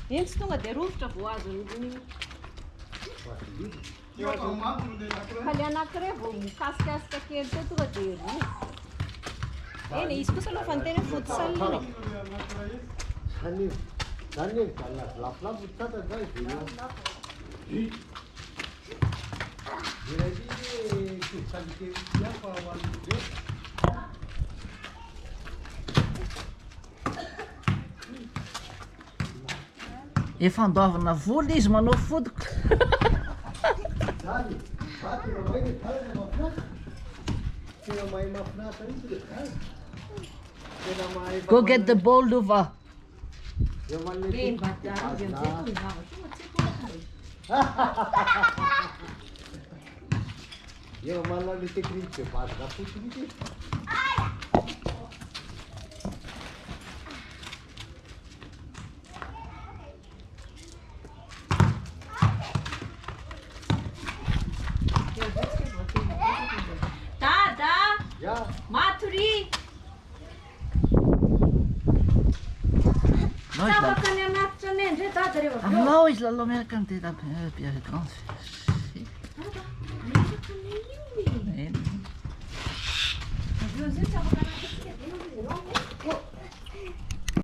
Eny tsy tonga dia rovitra voazony kaly anankiray vao mikasikasika kely teo tonga dia rovo. Eny izy kosa aloha fanteny futsal iny. Zany hoe lafolafo tata zany dia efa andoavana vola izy manao fodoka. Go get the bowl, Luva. Io ma la tecniche basta da tutti. Dada! Ja. Maturi! Non, je Afaka ny anatitra ny ndray dada rehefa avy eo. non, izy lalao miaraka amin'ny tena bien grande. Avy eo zay tsy afaka anatitra dia